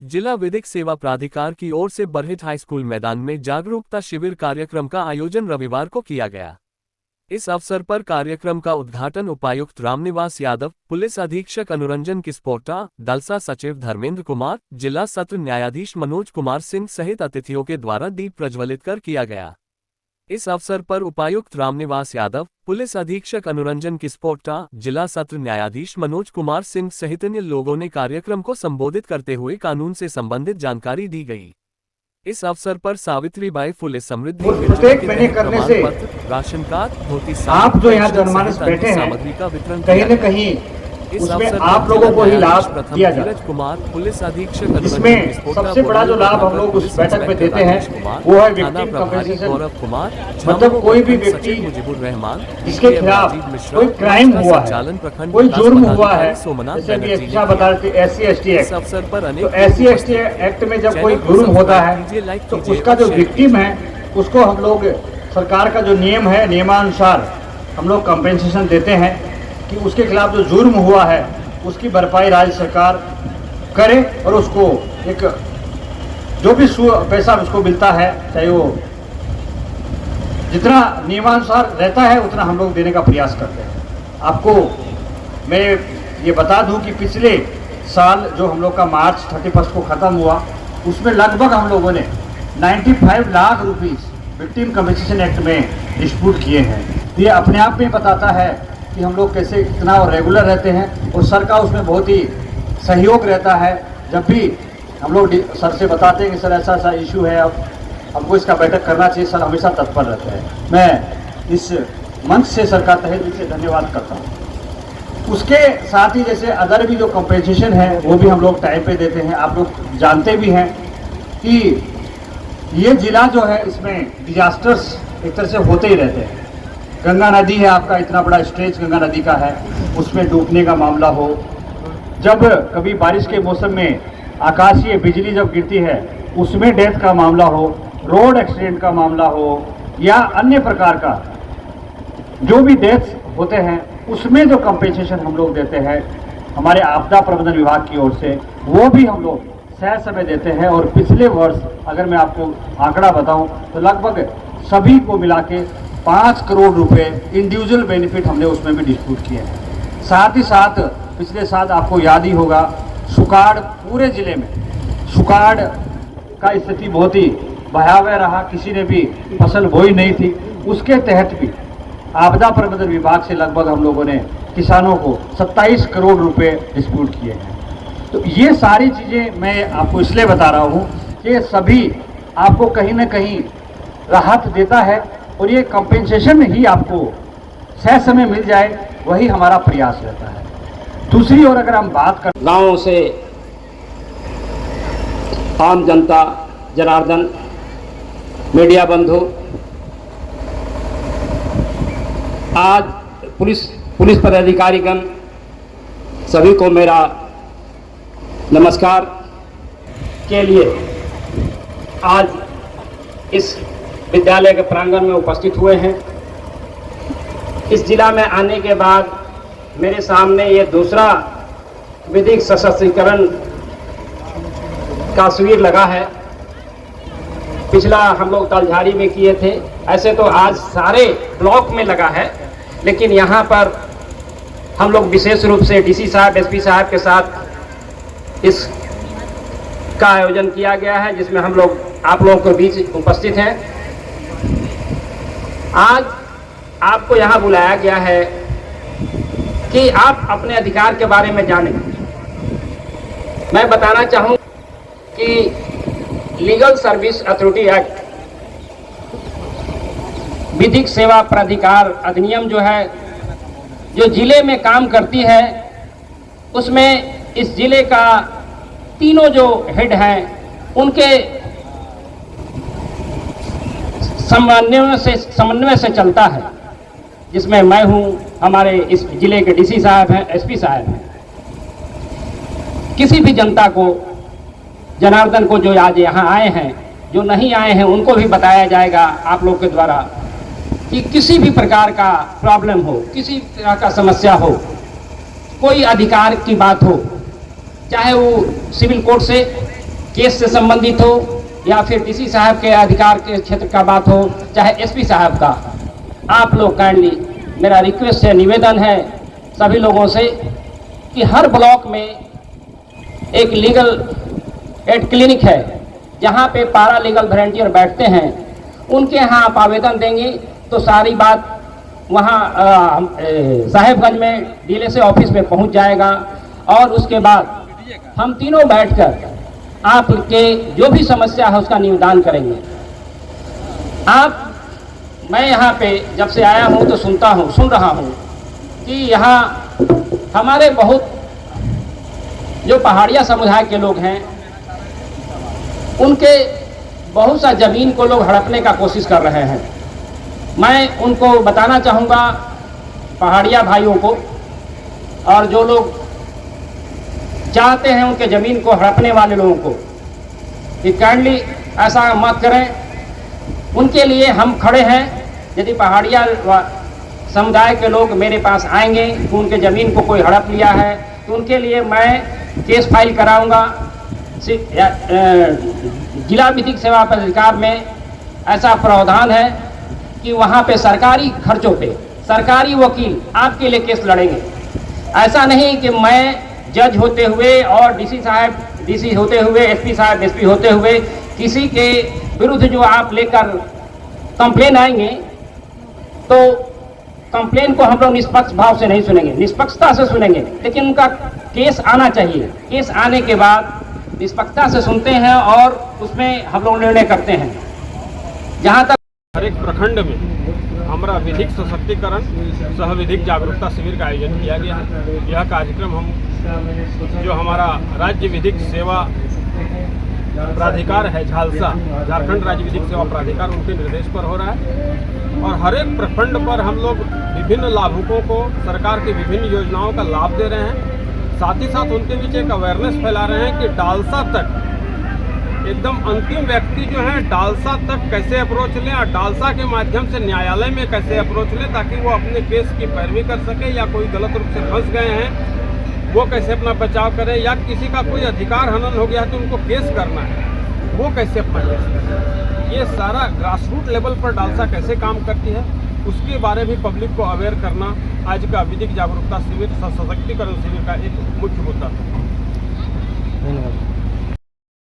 जिला विधिक सेवा प्राधिकार की ओर से बरहेट हाई स्कूल मैदान में जागरूकता शिविर कार्यक्रम का आयोजन रविवार को किया गया। इस अवसर पर कार्यक्रम का उद्घाटन उपायुक्त रामनिवास यादव, पुलिस अधीक्षक अनुरंजन किस्पोटा, दलसा सचिव धर्मेंद्र कुमार, जिला सत्र न्यायाधीश मनोज कुमार सिंह सहित अतिथियों के द्वारा दीप प्रज्वलित कर किया गया। इस अवसर पर उपायुक्त रामनिवास यादव, पुलिस अधीक्षक अनुरंजन किस्पोटा, जिला सत्र न्यायाधीश मनोज कुमार सिंह सहित अन्य लोगों ने कार्यक्रम को संबोधित करते हुए कानून से संबंधित जानकारी दी गई। इस अवसर पर सावित्रीबाई फुले समृद्धि करने से राशन कार्ड, धोती, आप जो यहाँ जनमानस बैठे हैं सामग्री का वितरण कहीं न कहीं इस उसमें अवसर आप लोगों को ही लाभ दिया जाए। धीरज कुमार, पुलिस अधीक्षक, इसमें सबसे बड़ा जो लाभ हम लोग उस बैठक में देते हैं वो है विक्टिम कंपनसेशन। गौरव कुमार, मतलब कोई भी व्यक्ति मुजीबुर रहमान जिसके खिलाफ कोई क्राइम हुआ है, कोई जुर्म हुआ है, जैसे कि अच्छा बता रहे थे SC/ST एक्ट, अवसर पर तो SC/ST एक्ट में जब कोई जुर्म होता है तो उसका जो विक्टिम है उसको हम लोग सरकार का जो नियम है नियमानुसार हम लोग कंपेंसेशन देते हैं कि उसके खिलाफ जो जुर्म हुआ है उसकी भरपाई राज्य सरकार करे और उसको एक जो भी पैसा उसको मिलता है चाहे वो जितना नियमानुसार रहता है उतना हम लोग देने का प्रयास करते हैं। आपको मैं ये बता दूं कि पिछले साल जो हम लोग का मार्च 31 को ख़त्म हुआ उसमें लगभग हम लोगों ने 95 lakh rupees victim compensation act में डिस्ट्रीब्यूट किए हैं। ये अपने आप में बताता है कि हम लोग कैसे इतना रेगुलर रहते हैं और सर का उसमें बहुत ही सहयोग रहता है। जब भी हम लोग सर से बताते हैं कि सर ऐसा ऐसा इशू है, अब हमको इसका बैठक करना चाहिए, सर हमेशा तत्पर रहते हैं। मैं इस मंच से सर का तहे दिल से धन्यवाद करता हूँ। उसके साथ ही जैसे अदर भी जो कंपेंसेशन है वो भी हम लोग टाइम पे देते हैं। आप लोग जानते भी हैं कि ये जिला जो है इसमें डिजास्टर्स एक तरह से होते ही रहते हैं। गंगा नदी है, आपका इतना बड़ा स्ट्रेच गंगा नदी का है, उसमें डूबने का मामला हो, जब कभी बारिश के मौसम में आकाशीय बिजली जब गिरती है उसमें डेथ का मामला हो, रोड एक्सीडेंट का मामला हो या अन्य प्रकार का जो भी डेथ होते हैं उसमें जो कंपेंसेशन हम लोग देते हैं हमारे आपदा प्रबंधन विभाग की ओर से वो भी हम लोग सह समय देते हैं। और पिछले वर्ष अगर मैं आपको आंकड़ा बताऊं तो लगभग सभी को मिला के 5 करोड़ रुपए इंडिविजुअल बेनिफिट हमने उसमें भी डिस्ट्रीब्यूट किए हैं। साथ ही साथ पिछले साल आपको याद ही होगा सुकाड़, पूरे जिले में सुकाड़ का स्थिति बहुत ही भयावह रहा, किसी ने भी फसल बोई नहीं थी। उसके तहत भी आपदा प्रबंधन विभाग से लगभग हम लोगों ने किसानों को 27 करोड़ रुपए डिस्ट्रीब्यूट किए हैं। तो ये सारी चीज़ें मैं आपको इसलिए बता रहा हूँ कि सभी आपको कहीं ना कहीं राहत देता है और ये कंपेंसेशन ही आपको सह समय मिल जाए वही हमारा प्रयास रहता है। दूसरी ओर अगर हम बात कर गांवों से आम जनता, जनार्दन, मीडिया बंधु, आज पुलिस पदाधिकारीगण सभी को मेरा नमस्कार के लिए आज इस विद्यालय के प्रांगण में उपस्थित हुए हैं। इस जिला में आने के बाद मेरे सामने ये दूसरा विधिक सशक्तिकरण का शिविर लगा है। पिछला हम लोग तलझारी में किए थे, ऐसे तो आज सारे ब्लॉक में लगा है, लेकिन यहाँ पर हम लोग विशेष रूप से DC साहब, SP साहब के साथ इस का आयोजन किया गया है, जिसमें हम लोग आप लोगों के बीच उपस्थित हैं। आज आपको यहाँ बुलाया गया है कि आप अपने अधिकार के बारे में जानें। मैं बताना चाहूँ कि लीगल सर्विस अथॉरिटी एक्ट, विधिक सेवा प्राधिकार अधिनियम जो है, जो जिले में काम करती है, उसमें इस जिले का तीनों जो हेड हैं उनके समन्वय से चलता है, जिसमें मैं हूं, हमारे इस जिले के DC साहब हैं, SP साहब हैं। किसी भी जनता को, जनार्दन को जो आज यहाँ आए हैं, जो नहीं आए हैं, उनको भी बताया जाएगा आप लोग के द्वारा कि किसी भी प्रकार का प्रॉब्लम हो, किसी तरह का समस्या हो, कोई अधिकार की बात हो, चाहे वो सिविल कोर्ट से केस से संबंधित हो या फिर डीसी साहब के अधिकार के क्षेत्र का बात हो, चाहे एसपी साहब का, आप लोग काइंडली, मेरा रिक्वेस्ट है, निवेदन है सभी लोगों से कि हर ब्लॉक में एक लीगल एड क्लिनिक है जहाँ पे पारा लीगल वॉलंटियर बैठते हैं। उनके यहाँ आप आवेदन देंगे तो सारी बात वहाँ साहेबगंज में डीएलएसए ऑफिस में पहुँच जाएगा और उसके बाद हम तीनों बैठकर आपके जो भी समस्या है उसका निदान करेंगे। मैं यहाँ पे जब से आया हूँ तो सुन रहा हूँ कि यहाँ हमारे बहुत जो पहाड़िया समुदाय के लोग हैं उनके बहुत सा ज़मीन को लोग हड़पने का कोशिश कर रहे हैं। मैं उनको बताना चाहूँगा, पहाड़िया भाइयों को, और जो लोग चाहते हैं उनके ज़मीन को हड़पने वाले लोगों को, कि काइंडली ऐसा मत करें। उनके लिए हम खड़े हैं। यदि पहाड़िया समुदाय के लोग मेरे पास आएंगे कि उनके ज़मीन को कोई हड़प लिया है तो उनके लिए मैं केस फाइल कराऊंगा। जिला विधिक सेवा प्राधिकार में ऐसा प्रावधान है कि वहाँ पे सरकारी खर्चों पे सरकारी वकील आपके लिए केस लड़ेंगे। ऐसा नहीं कि मैं जज होते हुए और डीसी होते हुए, एसपी साहब एसपी होते हुए किसी के विरुद्ध जो आप लेकर कंप्लेन आएंगे तो कंप्लेन को हम लोग निष्पक्ष भाव से नहीं सुनेंगे, निष्पक्षता से सुनेंगे, लेकिन उनका केस आना चाहिए। केस आने के बाद निष्पक्षता से सुनते हैं और उसमें हम लोग निर्णय करते हैं। जहाँ तक हर एक प्रखंड में हमारा विधिक सशक्तिकरण सह विधिक जागरूकता शिविर का आयोजन किया गया है। यह कार्यक्रम हम जो हमारा राज्य विधिक सेवा प्राधिकार है झालसा, झारखंड राज्य विधिक सेवा प्राधिकार, उनके निर्देश पर हो रहा है। और हर एक प्रखंड पर हम लोग विभिन्न लाभुकों को सरकार की विभिन्न योजनाओं का लाभ दे रहे हैं। साथ ही साथ उनके बीच एक अवेयरनेस फैला रहे हैं कि डालसा तक एकदम अंतिम व्यक्ति जो है डालसा तक कैसे अप्रोच लें और डालसा के माध्यम से न्यायालय में कैसे अप्रोच लें, ताकि वो अपने केस की पैरवी कर सके, या कोई गलत रूप से फंस गए हैं वो कैसे अपना बचाव करें, या किसी का कोई अधिकार हनन हो गया है तो उनको केस करना है वो कैसे अपना केस करें। ये सारा ग्रास रूट लेवल पर डालसा कैसे काम करती है उसके बारे में पब्लिक को अवेयर करना आज का विधिक जागरूकता शिविर, सशक्तिकरण शिविर का एक मुख्य मुद्दा था।